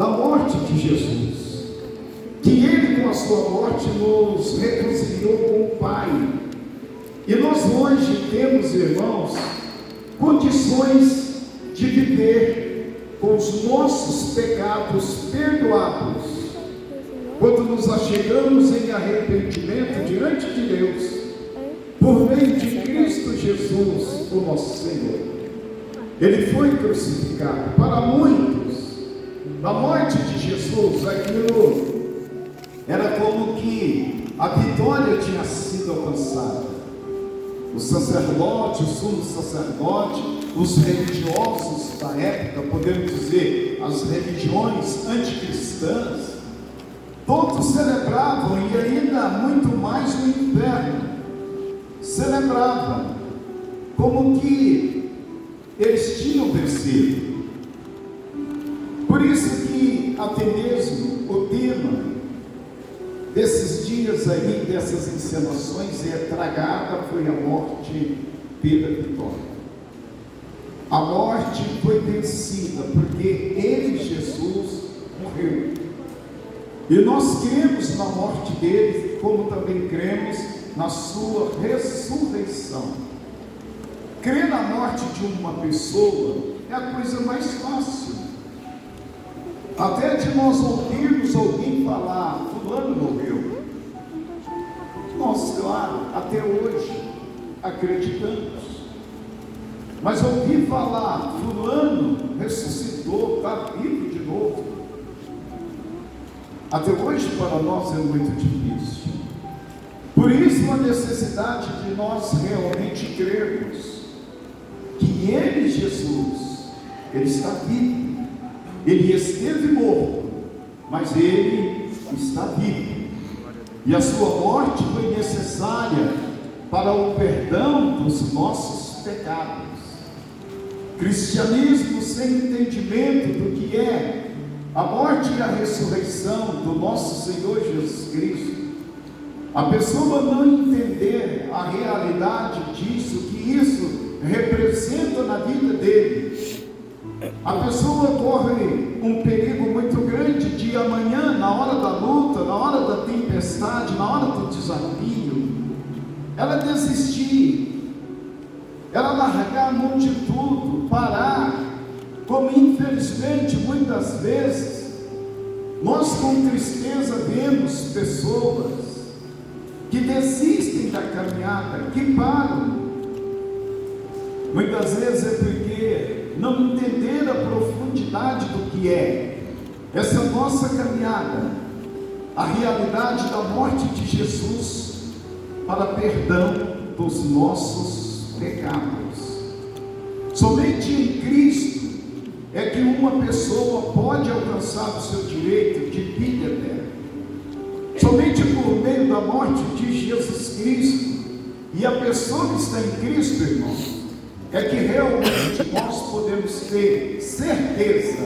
da morte de Jesus, que Ele com a sua morte nos reconciliou com o Pai. E nós hoje temos, irmãos, condições de viver com os nossos pecados perdoados, quando nos achegamos em arrependimento diante de Deus, por meio de Cristo Jesus, o nosso Senhor. Ele foi crucificado. Para muitos, a morte de Jesus, aquilo era como que a vitória tinha sido alcançada. O sacerdote, o sumo sacerdote, os religiosos da época, podemos dizer, as religiões anticristãs, todos celebravam, e ainda muito mais no inferno, celebravam como que eles tinham vencido. Por isso que até mesmo o tema desses dias aí, dessas encenações, é: tragada foi a morte pela vitória. A morte foi vencida porque Ele, Jesus, morreu. E nós cremos na morte dele, como também cremos na sua ressurreição. Crer na morte de uma pessoa é a coisa mais fácil. Até de nós ouvirmos alguém falar: fulano morreu. Nós, claro, até hoje acreditamos. Mas ouvir falar: fulano ressuscitou, está vivo de novo, até hoje para nós é muito difícil. Por isso a necessidade de nós realmente crermos que Ele, Jesus, Ele está vivo. Ele esteve morto, mas Ele está vivo. E a sua morte foi necessária para o perdão dos nossos pecados. Cristianismo sem entendimento do que é a morte e a ressurreição do nosso Senhor Jesus Cristo, a pessoa não entender a realidade disso, que isso representa na vida dele, a pessoa corre um perigo muito grande de amanhã, na hora da luta, na hora da tempestade, na hora do desafio, ela desistir, ela largar a mão de tudo, parar, como infelizmente muitas vezes nós com tristeza vemos pessoas que desistem da caminhada, que param. Muitas vezes é porque não entenderam a profundidade do que é essa nossa caminhada, a realidade da morte de Jesus para perdão dos nossos pecados. Somente em Cristo é que uma pessoa pode alcançar o seu direito de vida eterna. Somente por meio da morte de Jesus Cristo e a pessoa que está em Cristo, irmãos, é que realmente nós podemos ter certeza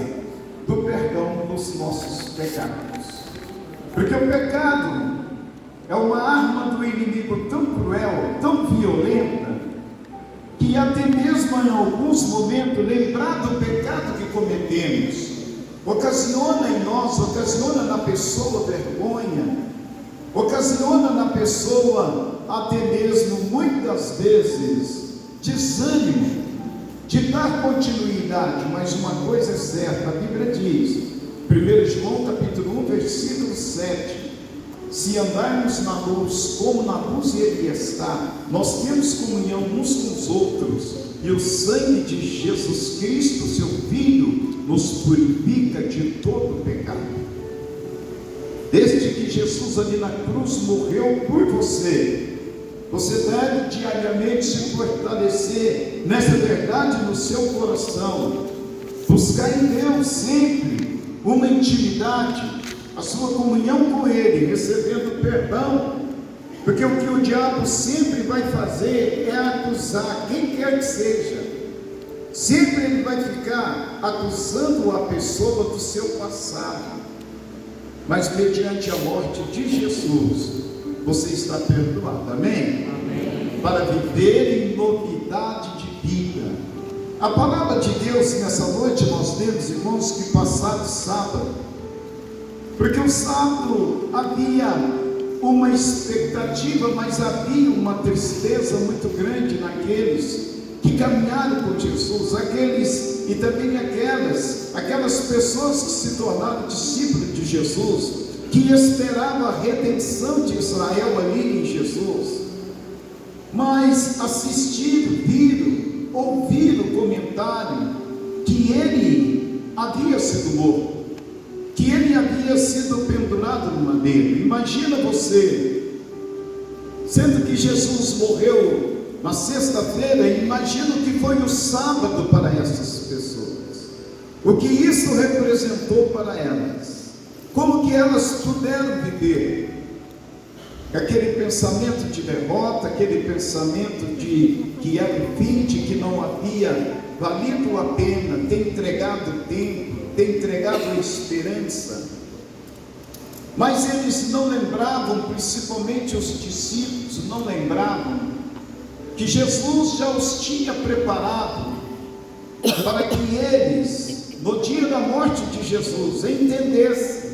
do perdão dos nossos pecados. Porque o pecado é uma arma do inimigo tão cruel, tão violenta, que até mesmo em alguns momentos lembrar do pecado que cometemos ocasiona em nós, ocasiona na pessoa vergonha, ocasiona na pessoa até mesmo muitas vezes desânimo de dar continuidade. Mas uma coisa é certa, a Bíblia diz, 1 João capítulo 1 versículo 7, se andarmos na luz como na luz Ele está, nós temos comunhão uns com os outros, e o sangue de Jesus Cristo, seu Filho, nos purifica de todo pecado. Desde que Jesus ali na cruz morreu por você, você deve diariamente se fortalecer nessa verdade no seu coração, buscar em Deus sempre uma intimidade, a sua comunhão com Ele, recebendo perdão, porque o que o diabo sempre vai fazer é acusar quem quer que seja. Sempre ele vai ficar acusando a pessoa do seu passado, mas mediante a morte de Jesus, você está perdoado, amém? Amém. Para viver em novidade de vida, A palavra de Deus nessa noite nós temos, irmãos, que passado sábado, porque o sábado havia uma expectativa, mas havia uma tristeza muito grande naqueles que caminharam com Jesus, aqueles e também aquelas pessoas que se tornaram discípulos de Jesus, que esperavam a redenção de Israel ali em Jesus, mas assistiram, viram, ouviram o comentário que ele havia sido morto, que ele havia sido pendurado no madeiro. Imagina você, sendo que Jesus morreu na sexta-feira, imagina o que foi o sábado para essas pessoas, o que isso representou para elas, como que elas puderam viver aquele pensamento de derrota, aquele pensamento de que era o fim, de que não havia valido a pena ter entregado o tempo, ter entregado a esperança. Mas eles não lembravam, principalmente os discípulos, não lembravam que Jesus já os tinha preparado para que eles, no dia da morte de Jesus, entendessem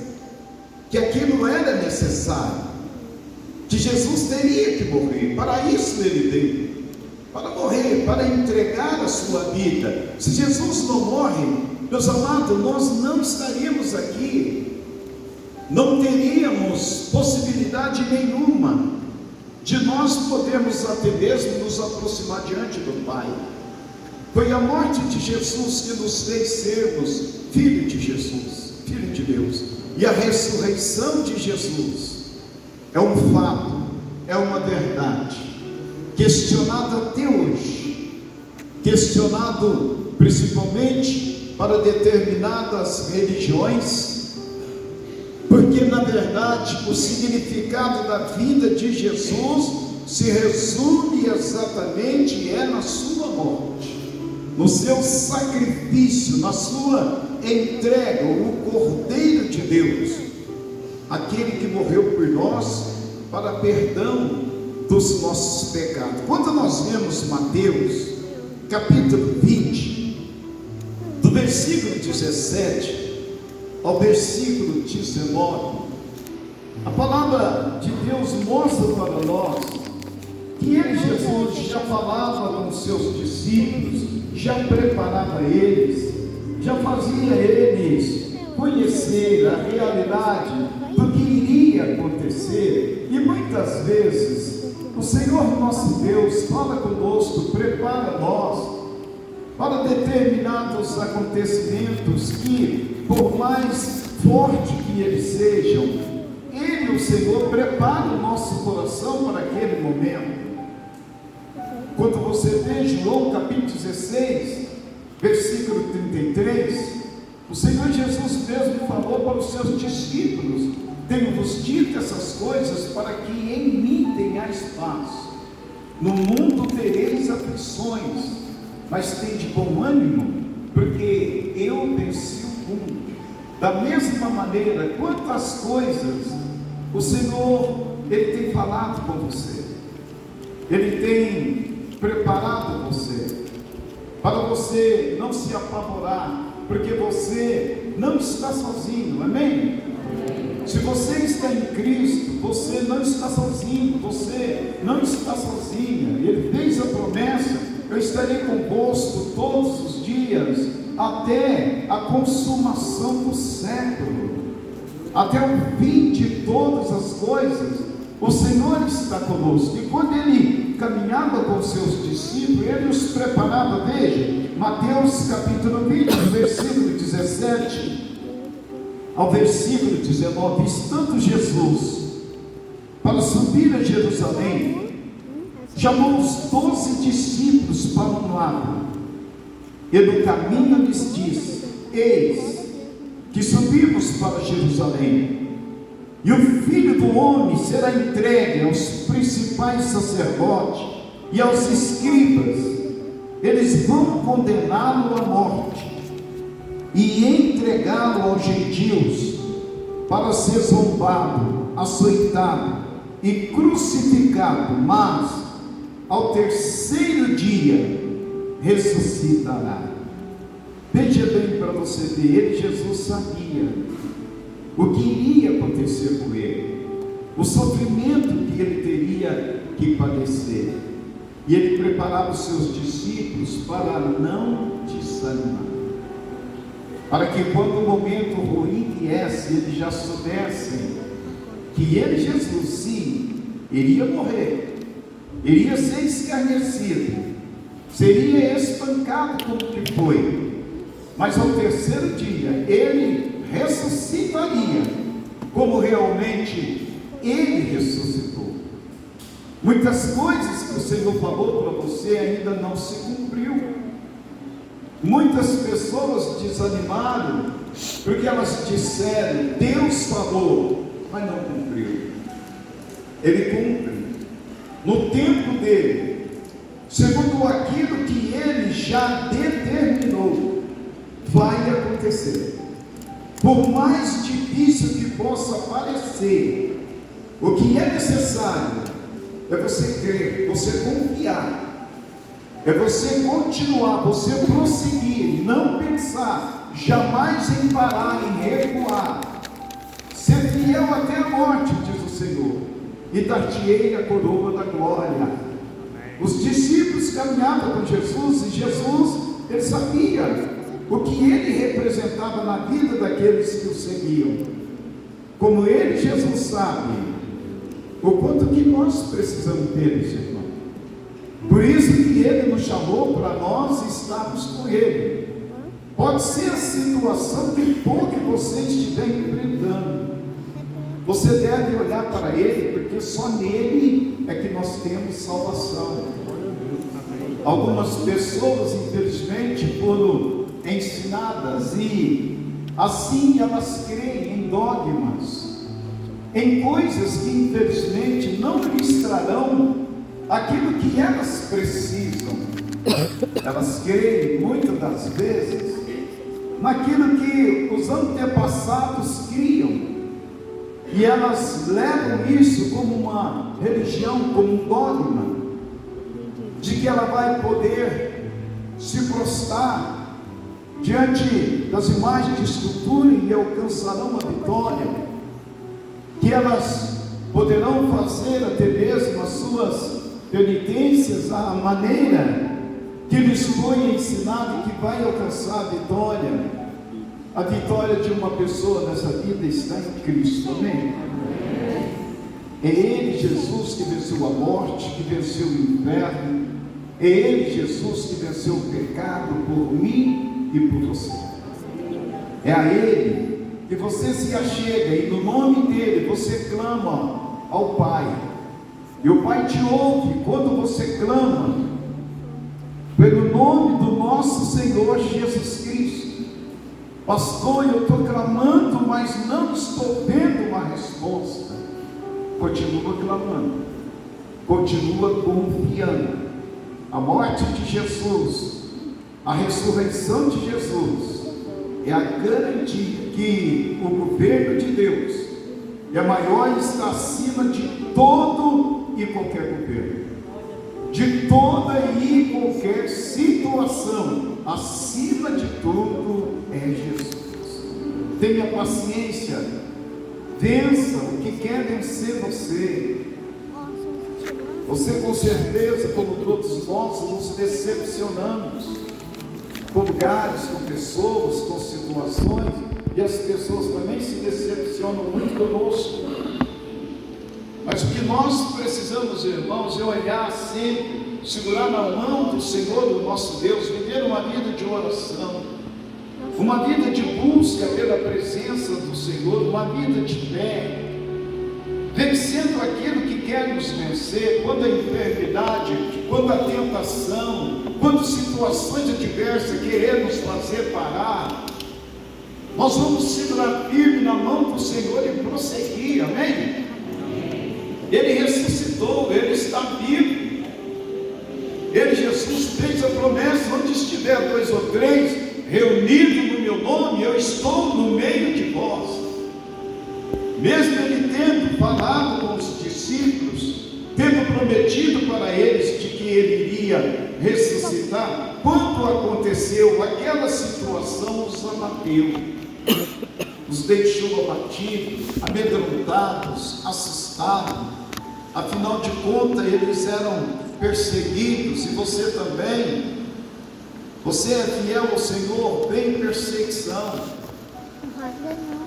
que aquilo era necessário, que Jesus teria que morrer. Para isso ele veio, para morrer, para entregar a sua vida. Se Jesus não morre, meus amados, nós não estaríamos aqui, não teríamos possibilidade nenhuma de nós podermos até mesmo nos aproximar diante do Pai. Foi a morte de Jesus que nos fez sermos filho de Jesus, filho de Deus, e a ressurreição de Jesus é um fato, é uma verdade, questionado até hoje, questionado principalmente para determinadas religiões, porque na verdade o significado da vida de Jesus se resume exatamente na sua morte, no seu sacrifício, na sua entrega, o Cordeiro de Deus, aquele que morreu por nós para perdão dos nossos pecados. Quando nós vemos Mateus capítulo 20, do versículo 17 ao versículo 19, a palavra de Deus mostra para nós que ele, Jesus, já falava com os seus discípulos, já preparava eles, já fazia eles conhecer a realidade do que iria acontecer. E muitas vezes o Senhor nosso Deus fala conosco, prepara nós para determinados acontecimentos que, por mais forte que eles sejam, Ele, o Senhor, prepara o nosso coração para aquele momento. Quando você vê João capítulo 16, versículo 33, o Senhor Jesus mesmo falou para os seus discípulos: tenho-vos dito essas coisas para que em mim tenhais paz. No mundo tereis aflições, mas tende bom ânimo, porque eu venci o mundo. Da mesma maneira, quantas coisas o Senhor, Ele tem falado com você, Ele tem preparado você, para você não se apavorar, porque você não está sozinho, amém? Se você está em Cristo, você não está sozinho, você não está sozinha. Ele fez a promessa: eu estarei convosco todos os dias, até a consumação do século, até o fim de todas as coisas. O Senhor está conosco. E quando Ele caminhava com os seus discípulos, Ele os preparava. Veja, Mateus capítulo 20, versículo 17 ao versículo 19. Estando Jesus para subir a Jerusalém, chamou os 12 discípulos para um lado, e no caminho lhes disse: eis que subimos para Jerusalém, e o Filho do Homem será entregue aos principais sacerdotes e aos escribas. Eles vão condená-lo à morte e entregá-lo aos gentios, para ser zombado, açoitado e crucificado, mas ao terceiro dia ressuscitará. Veja bem para você ver, ele, Jesus, sabia o que iria acontecer com ele, o sofrimento que ele teria que padecer, e ele preparava os seus discípulos para não desanimar, para que quando o momento ruim viesse, eles já soubessem que ele, Jesus, sim, iria morrer, iria ser escarnecido, seria espancado como que foi, mas ao terceiro dia ele ressuscitaria, como realmente ele ressuscitou. Muitas coisas que o Senhor falou para você ainda não se cumpriu. Muitas pessoas desanimaram porque elas disseram: Deus falou, mas não cumpriu. Ele cumpre no tempo dele, segundo aquilo que ele já determinou, vai acontecer. Por mais difícil que possa parecer, o que é necessário é você crer, você confiar, é você continuar, você prosseguir, não pensar jamais em parar, em recuar, ser fiel até a morte, diz o Senhor, e dar-te-ei a coroa da glória. Os discípulos caminhavam com Jesus, e Jesus, ele sabia o que ele representava na vida daqueles que o seguiam, como ele, Jesus, sabe o quanto que nós precisamos deles, irmão. Por isso que ele nos chamou para nós estarmos com ele. Pode ser a situação que for que você estiver enfrentando, você deve olhar para ele, porque só nele é que nós temos salvação. Algumas pessoas, infelizmente, foram ensinadas e assim elas creem em dogmas, em coisas que infelizmente não lhes trarão aquilo que elas precisam. Elas creem muitas das vezes naquilo que os antepassados criam, e elas levam isso como uma religião, como um dogma, de que ela vai poder se prostrar diante das imagens de escultura e alcançarão a vitória, que elas poderão fazer até mesmo as suas penitências à maneira que lhes foi ensinado, e que vai alcançar a vitória. A vitória de uma pessoa nessa vida está em Cristo, amém? É Ele, Jesus, que venceu a morte, que venceu o inferno. É Ele, Jesus, que venceu o pecado por mim e por você. É a Ele que você se achega, e no nome dEle você clama ao Pai, e o Pai te ouve quando você clama pelo nome do nosso Senhor Jesus Cristo. Pastor, eu estou clamando, mas não estou vendo uma resposta. Continua clamando, continua confiando. A morte de Jesus, a ressurreição de Jesus, é a garantia que o governo de Deus é maior e está acima de todo e qualquer governo, de toda e qualquer situação. Acima de tudo é Jesus. Tenha paciência, vença o que quer vencer você. Você, com certeza, como todos nós, nos decepcionamos com lugares, com pessoas, com situações, e as pessoas também se decepcionam muito conosco. Mas o que nós precisamos, irmãos, é olhar sempre, segurar na mão do Senhor, do nosso Deus, viver uma vida de oração, uma vida de busca pela presença do Senhor, uma vida de fé, vencendo aquilo que quer nos vencer, quando a enfermidade, quando a tentação, quando situações adversas querer nos fazer parar, nós vamos segurar firme na mão do Senhor e prosseguir, amém? Ele ressuscitou, Ele está vivo. Ele, Jesus, fez a promessa: onde estiver 2 ou 3 reunidos no meu nome, eu estou no meio de vós. Mesmo Ele tendo falado com os discípulos, tendo prometido para eles de que Ele iria ressuscitar, quando aconteceu aquela situação, os abateu, os deixou abatidos, amedrontados, assustados. Afinal de contas, eles eram perseguidos, e você também. Você é fiel ao Senhor, tem perseguição.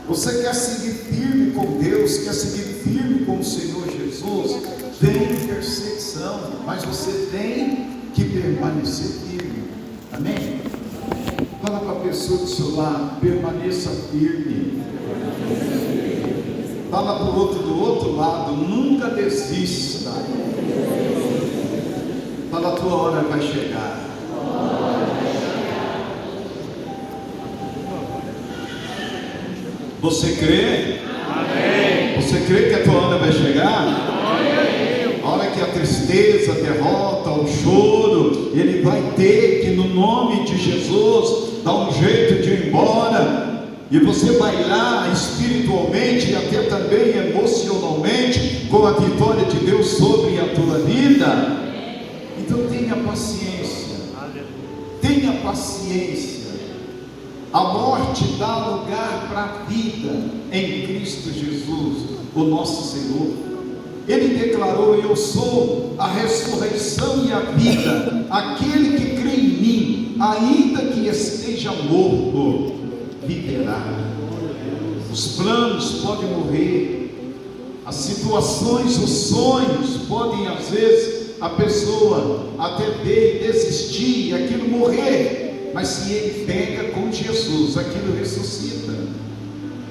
Você quer seguir firme com Deus, quer seguir firme com o Senhor Jesus, tem perseguição, mas você tem que permanecer firme. Amém? Fala para a pessoa do seu lado, permaneça firme. Fala para o outro do outro lado, nunca desista. Fala, a tua hora vai chegar. Você crê? Amém. Você crê que a tua hora vai chegar? Amém. A hora que a tristeza, a derrota, o choro, ele vai ter que, no nome de Jesus, dar um jeito de ir embora. E você vai lá espiritualmente e até também emocionalmente, com a vitória de Deus sobre a tua vida. Então tenha paciência. Tenha paciência. A morte dá lugar para a vida em Cristo Jesus, o nosso Senhor. Ele declarou: eu sou a ressurreição e a vida. Aquele que crê em mim, ainda que esteja morto, viverá. Os planos podem morrer, as situações, os sonhos podem, às vezes, a pessoa até ver e desistir e aquilo morrer. Mas se ele pega com Jesus, aquilo ressuscita.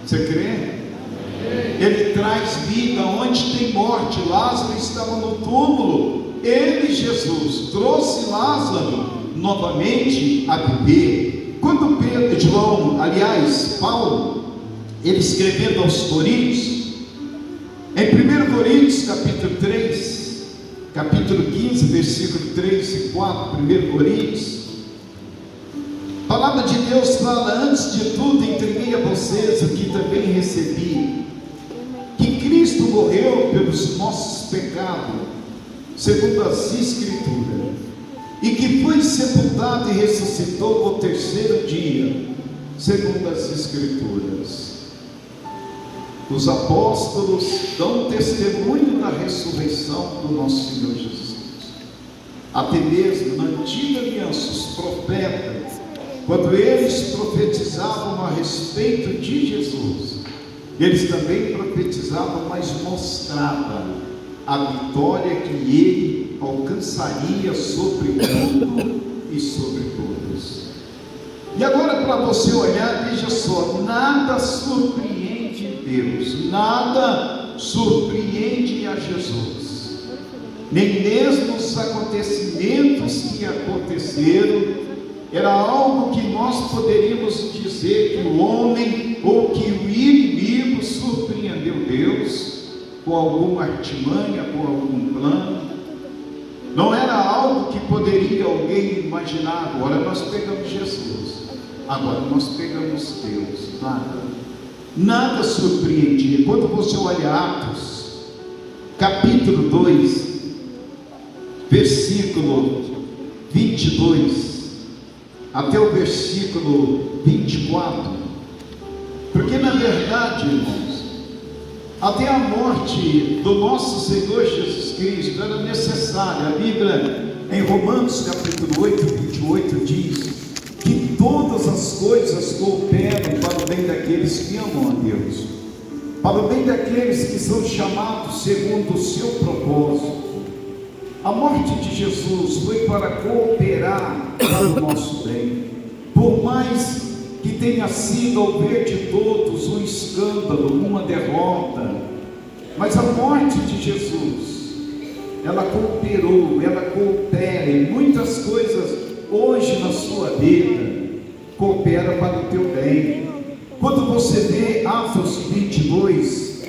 Você crê? Ele traz vida onde tem morte. Lázaro estava no túmulo. Ele, Jesus, trouxe Lázaro novamente a viver. Quando Paulo, ele escrevendo aos Coríntios, em 1 Coríntios capítulo 3, capítulo 15, versículo 3 e 4, 1 Coríntios, a palavra de Deus fala: antes de tudo entreguei a vocês o que também recebi, que Cristo morreu pelos nossos pecados, segundo as Escrituras, e que foi sepultado e ressuscitou ao terceiro dia, segundo as Escrituras. Os apóstolos dão testemunho da ressurreição do nosso Senhor Jesus Cristo. Até mesmo na antiga aliança, os profetas, quando eles profetizavam a respeito de Jesus, eles também profetizavam, mas mostravam a vitória que ele alcançaria sobre tudo e sobre todos. E agora, para você olhar, veja só: nada surpreende Deus, nada surpreende a Jesus, nem mesmo os acontecimentos que aconteceram. Era algo que nós poderíamos dizer que o homem ou que o inimigo surpreendeu Deus com alguma artimanha, com algum plano. Não era algo que poderia alguém imaginar: agora nós pegamos Jesus, agora nós pegamos Deus. Nada surpreendia. Quando você olha Atos capítulo 2, versículo 22 até o versículo 24, porque na verdade, irmãos, até a morte do nosso Senhor Jesus Cristo era necessária. A Bíblia, em Romanos capítulo 8, 28, diz que todas as coisas cooperam para o bem daqueles que amam a Deus, para o bem daqueles que são chamados segundo o seu propósito. A morte de Jesus foi para cooperar para o nosso bem. Por mais que tenha sido ao ver de todos um escândalo, uma derrota, mas a morte de Jesus, ela cooperou, ela coopera em muitas coisas hoje na sua vida, coopera para o teu bem. Quando você vê Atos 22,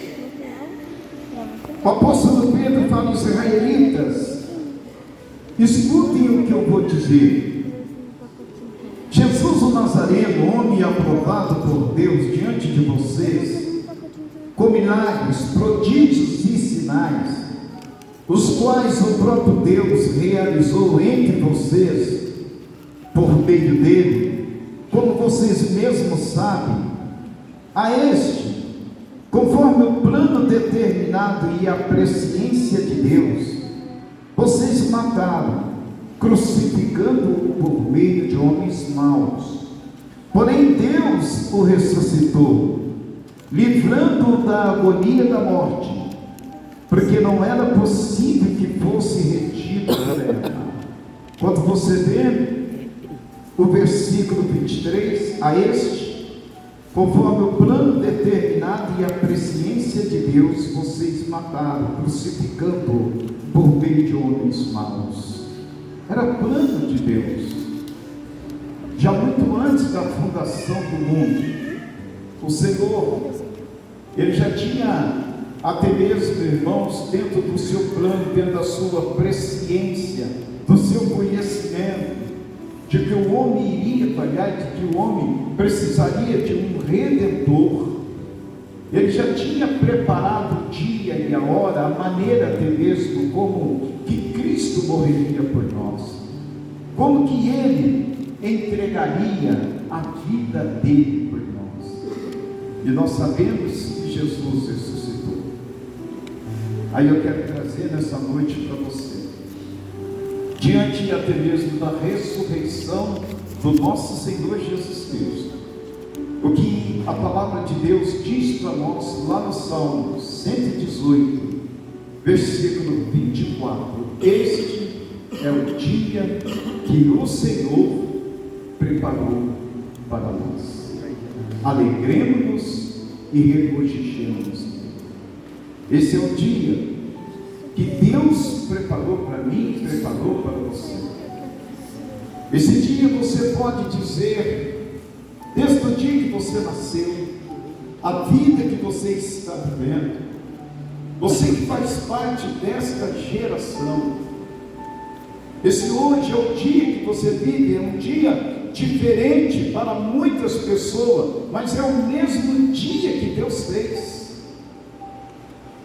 o apóstolo Pedro fala aos israelitas: escutem o que eu vou dizer. Jesus o Nazareno, homem aprovado por Deus diante de vocês, com milagres, prodígios e sinais, os quais o próprio Deus realizou entre vocês, por meio dele, como vocês mesmos sabem. A este, conforme o plano determinado e a presciência de Deus, vocês mataram, crucificando-o por meio de homens maus. Porém Deus o ressuscitou, livrando-o da agonia da morte, porque não era possível que fosse retido da terra. Quando você vê o versículo 23, a este, conforme o plano determinado e a presciência de Deus, vocês mataram, crucificando por meio de homens maus. Era plano de Deus, já muito antes da fundação do mundo. O Senhor, Ele já tinha, até mesmo, irmãos, dentro do seu plano, dentro da sua presciência, do seu conhecimento, de que o homem iria falhar, de que o homem precisaria de um Redentor. Ele já tinha preparado o dia e a hora, a maneira até mesmo como que Cristo morreria por nós, como que Ele entregaria a vida dele por nós. E nós sabemos que Jesus ressuscitou. Aí eu quero trazer nessa noite para você, diante até mesmo da ressurreição do nosso Senhor Jesus Cristo, o que a palavra de Deus diz para nós lá no Salmo 118, versículo 24: este é o dia que o Senhor preparou para nós. Alegremos-nos e regozijemos. Esse é o dia que Deus preparou para mim e preparou para você. Esse dia você pode dizer, desde o dia que você nasceu, a vida que você está vivendo, você que faz parte desta geração, esse hoje é o dia que você vive, é um dia diferente para muitas pessoas, mas é o mesmo dia que Deus fez.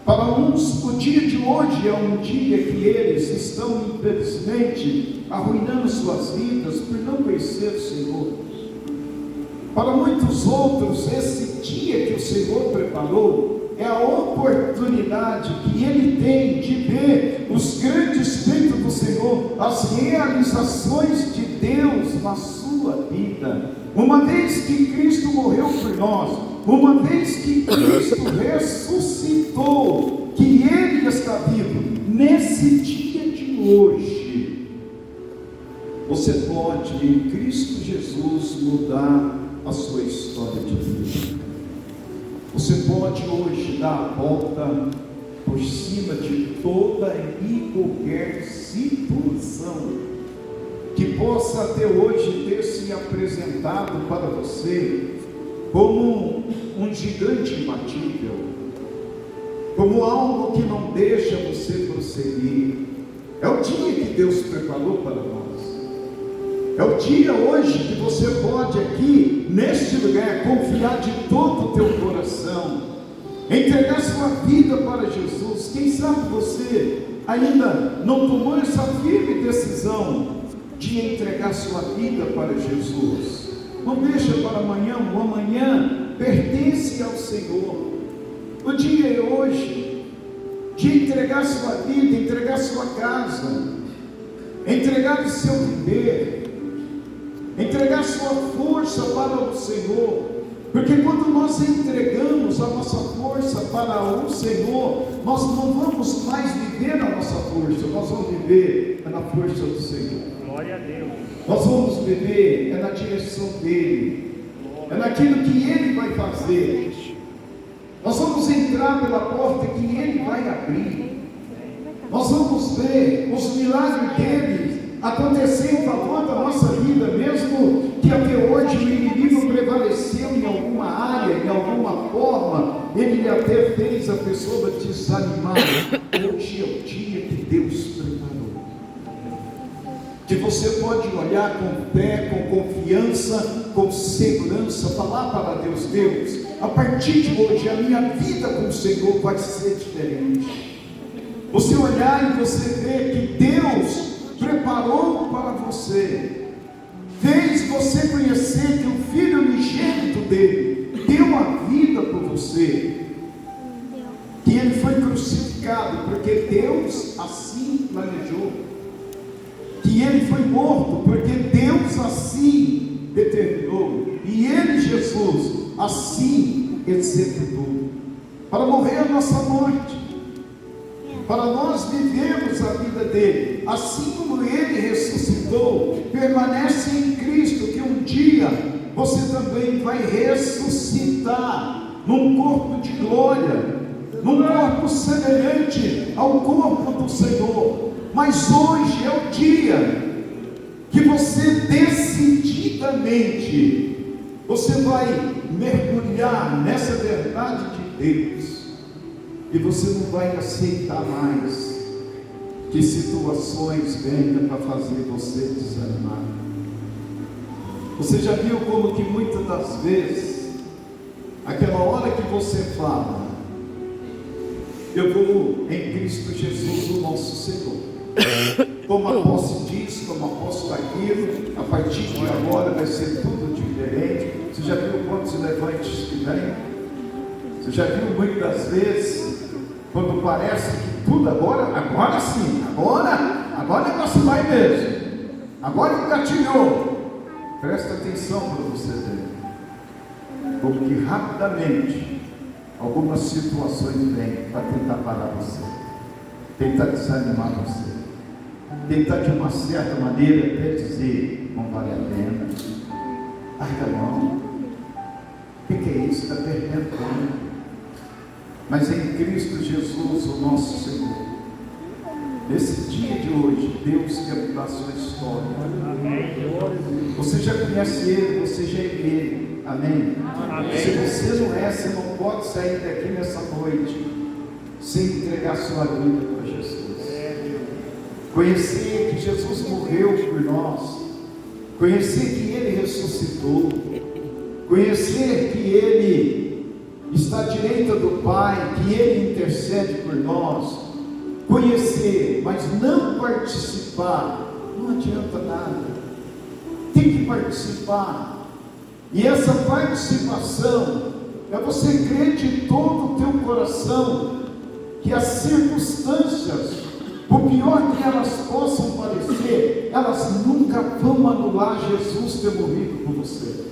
Para uns, o dia de hoje é um dia que eles estão, infelizmente, arruinando suas vidas por não conhecer o Senhor. Para muitos outros, esse dia que o Senhor preparou é a oportunidade que ele tem de ver os grandes feitos do Senhor, as realizações de Deus na sua vida. Uma vez que Cristo morreu por nós, uma vez que Cristo ressuscitou, que Ele está vivo, nesse dia de hoje, você pode, em Cristo Jesus, mudar a sua história de vida. Você pode hoje dar a volta por cima de toda e qualquer situação que possa até hoje ter se apresentado para você como um gigante imbatível, como algo que não deixa você prosseguir. É o dia que Deus preparou para nós. É o dia hoje que você pode aqui, neste lugar, confiar de todo o teu coração, entregar sua vida para Jesus. Quem sabe você ainda não tomou essa firme decisão de entregar sua vida para Jesus. Não deixa para amanhã, o amanhã pertence ao Senhor. O dia é hoje de entregar sua vida, entregar sua casa, entregar o seu viver, entregar sua força para o Senhor. Porque quando nós entregamos a nossa força para o Senhor, nós não vamos mais viver na nossa força, nós vamos viver na força do Senhor. Glória a Deus. Nós vamos viver na direção dele, é naquilo que ele vai fazer. Nós vamos entrar pela porta que ele vai abrir. Nós vamos ver os milagres dele acontecer em favor da nossa vida, mesmo que até hoje o inimigo prevaleceu em alguma área, em alguma forma, ele até fez a pessoa desanimar. Hoje é o dia que Deus preparou, que você pode olhar com fé, com confiança, com segurança, falar para Deus: Deus, a partir de hoje a minha vida com o Senhor vai ser diferente. Você olhar e você ver que Deus preparou para você, fez você conhecer que o Filho unigênito dele deu a vida por você, que ele foi crucificado porque Deus assim planejou, que ele foi morto porque Deus assim determinou, e ele, Jesus, assim executou, para morrer a nossa morte, para nós vivermos a vida dele, assim como ele ressuscitou. Permanece em Cristo, que um dia você também vai ressuscitar num corpo de glória, num corpo semelhante ao corpo do Senhor. Mas hoje é o dia que você decididamente você vai mergulhar nessa verdade de Deus, e você não vai aceitar mais que situações venham para fazer você desanimar. Você já viu como que muitas das vezes, aquela hora que você fala, eu vou em Cristo Jesus, o nosso Senhor, toma posse disso, toma posse daquilo, a partir de agora vai ser tudo diferente. Você já viu quantos levantes que vem? Você já viu muitas vezes, quando parece que tudo agora sim, agora o negócio vai mesmo, agora engatilhou. Presta atenção para você ver, porque rapidamente algumas situações vêm para tentar parar você, tentar desanimar você, tentar de uma certa maneira até dizer, não vale a pena, larga a mão, o que é isso? Está perdendo tempo. Mas em Cristo Jesus, o nosso Senhor, nesse dia de hoje, Deus quer mudar a sua história. Amém. Você já conhece Ele, você já é Ele. Amém? Amém. Se você não é, você não pode sair daqui nessa noite sem entregar sua vida para Jesus. Conhecer que Jesus morreu por nós, conhecer que Ele ressuscitou, conhecer que Ele está à direita do Pai, que Ele intercede por nós, conhecer, mas não participar, não adianta nada. Tem que participar, e essa participação é você crer de todo o teu coração que as circunstâncias, por pior que elas possam parecer, elas nunca vão anular Jesus ter morrido por você.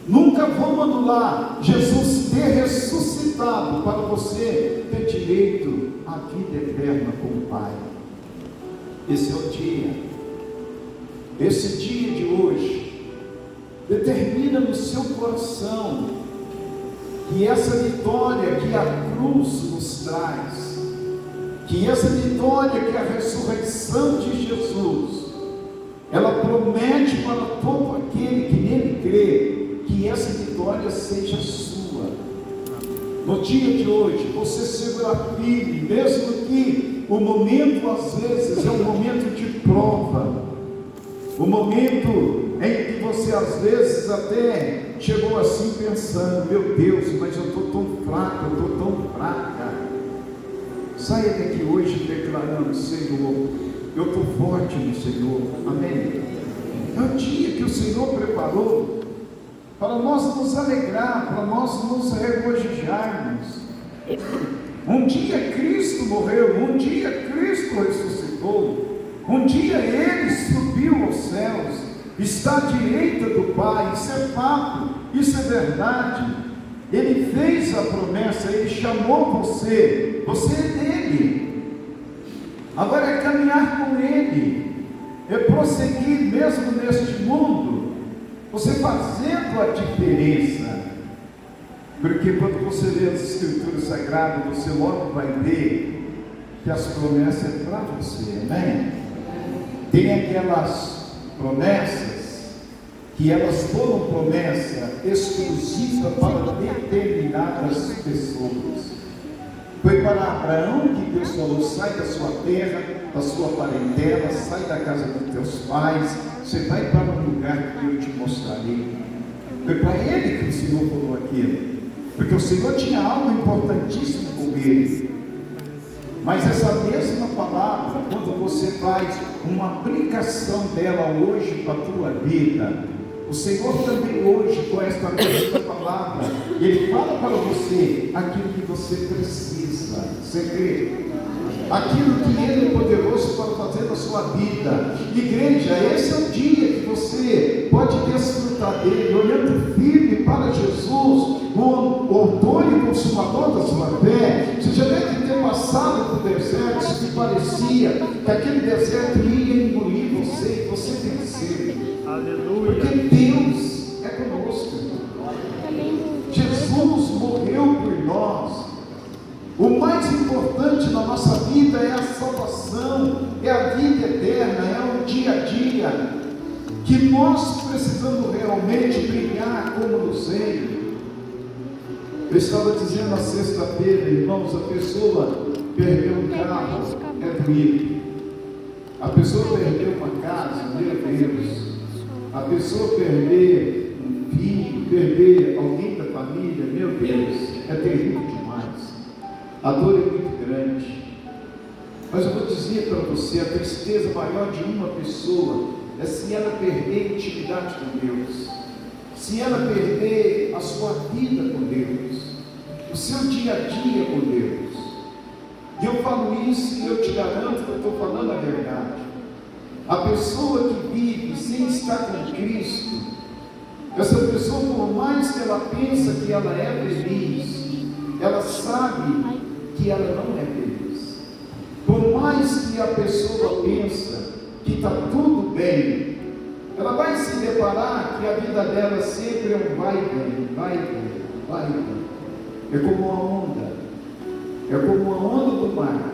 Nunca vão anular Jesus ter ressuscitado para você ter direito à vida eterna com o Pai. Esse é o dia. Esse dia de hoje determina no seu coração que essa vitória que a cruz nos traz, que essa vitória que a ressurreição de Jesus, ela promete para todo aquele que nele crê, que essa vitória seja sua. No dia de hoje, você segura firme, mesmo que o momento às vezes é um momento de prova, o momento em que você às vezes até chegou assim pensando, meu Deus, mas eu estou tão fraco, eu estou tão fraca. Saia daqui hoje declarando, Senhor, eu estou forte no Senhor. Amém? É o dia que o Senhor preparou para nós nos alegrar, para nós nos regozijarmos. Um dia Cristo morreu, um dia Cristo ressuscitou, um dia Ele subiu aos céus, está à direita do Pai. Isso é fato, isso é verdade. Ele fez a promessa, Ele chamou você, você é dele. Agora é caminhar com Ele, é prosseguir mesmo neste mundo, você fazendo a diferença, porque quando você lê as Escrituras Sagradas, você logo vai ver que as promessas é para você, amém? Tem aquelas promessas que elas foram promessa exclusiva para determinadas pessoas. Foi para Abraão que Deus falou, sai da sua terra, da sua parentela, sai da casa dos teus pais, você vai para um lugar que eu te mostrarei. Foi para ele que o Senhor falou aquilo, porque o Senhor tinha algo importantíssimo com ele. Mas essa mesma palavra, quando você faz uma aplicação dela hoje para a tua vida, o Senhor também hoje, com esta mesma palavra, Ele fala para você aquilo que você precisa. Você crê? Aquilo que Ele é poderoso para fazer na sua vida. Igreja, esse é o dia que você pode desfrutar dele, olhando firme para Jesus, o autor e consumador da sua fé. Você já deve ter passado por desertos que parecia que aquele deserto ia engolir você e você venceu. Aleluia. Porque Deus é conosco. Jesus morreu por nós. O mais importante na nossa vida é a salvação, é a vida eterna, é o dia a dia, que nós precisamos realmente brilhar como luzeiro. Eu estava dizendo na sexta-feira, irmãos, a pessoa perdeu um carro, é doído. A pessoa perdeu uma casa, meu Deus. A pessoa perder um filho, perder alguém da família, meu Deus, é terrível demais. A dor é muito grande. Mas eu vou dizer para você, a tristeza maior de uma pessoa é se ela perder a intimidade com Deus, se ela perder a sua vida com Deus, o seu dia a dia com Deus. E eu falo isso e eu te garanto que eu estou falando a verdade. A pessoa que vive sem estar com Cristo, essa pessoa, por mais que ela pensa que ela é feliz, ela sabe que ela não é feliz. Por mais que a pessoa pensa que está tudo bem, ela vai se deparar que a vida dela sempre é um vai e vem, vai e vem, vai e vem. É como uma onda, é como uma onda do mar.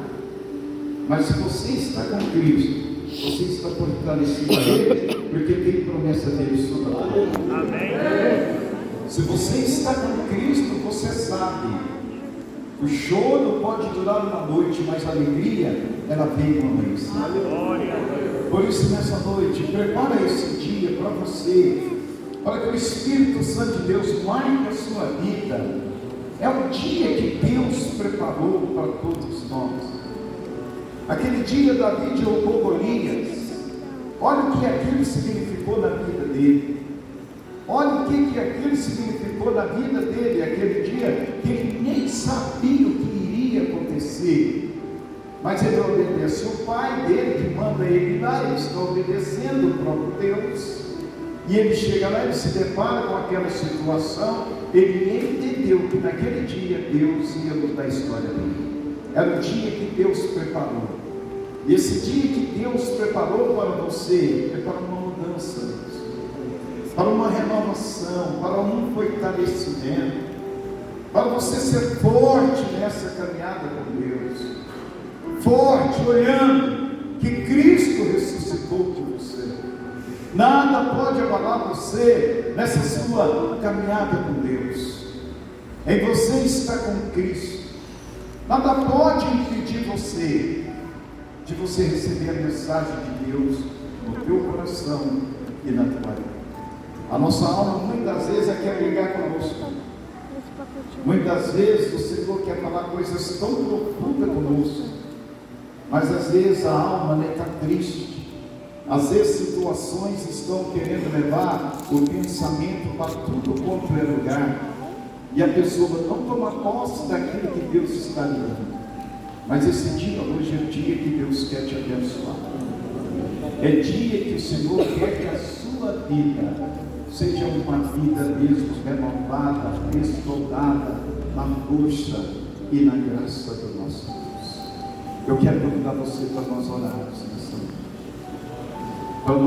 Mas se você está com Cristo, você está fortalecido nele, porque tem promessa dele sobre a tua vida. Amém. Se você está com Cristo, você sabe, o choro pode durar uma noite, mas a alegria, ela vem uma vez. Por isso, nessa noite, prepara esse dia para você, para que o Espírito Santo de Deus marque a sua vida. É o dia que Deus preparou para todos nós. Aquele dia Davi derrubou Golias. Olha o que aquilo significou na vida dele. Olha o que aquilo significou na vida dele. Aquele dia que ele nem sabia o que iria acontecer. Mas ele obedece o pai dele, que manda ele lá. Ele está obedecendo o próprio Deus. E ele chega lá, ele se depara com aquela situação. Ele entendeu que naquele dia Deus ia mudar a história dele. Era o dia que Deus preparou. E esse dia que Deus preparou para você é para uma mudança, para uma renovação, para um fortalecimento, para você ser forte nessa caminhada com Deus, forte olhando que Cristo ressuscitou por você. Nada pode abalar você nessa sua caminhada com Deus. Em você está com Cristo. Nada pode impedir você de você receber a mensagem de Deus no teu coração e na tua vida. A nossa alma muitas vezes quer brigar conosco. Muitas vezes o Senhor quer falar coisas tão profundas conosco. Mas às vezes a alma está triste. Às vezes situações estão querendo levar o pensamento para tudo quanto é lugar. E a pessoa não toma posse daquilo que Deus está lhe dando. Mas esse dia hoje é o dia que Deus quer te abençoar. É dia que o Senhor quer que a sua vida seja uma vida mesmo renovada, restaurada na força e na graça do nosso Deus. Eu quero convidar você para nós orarmos.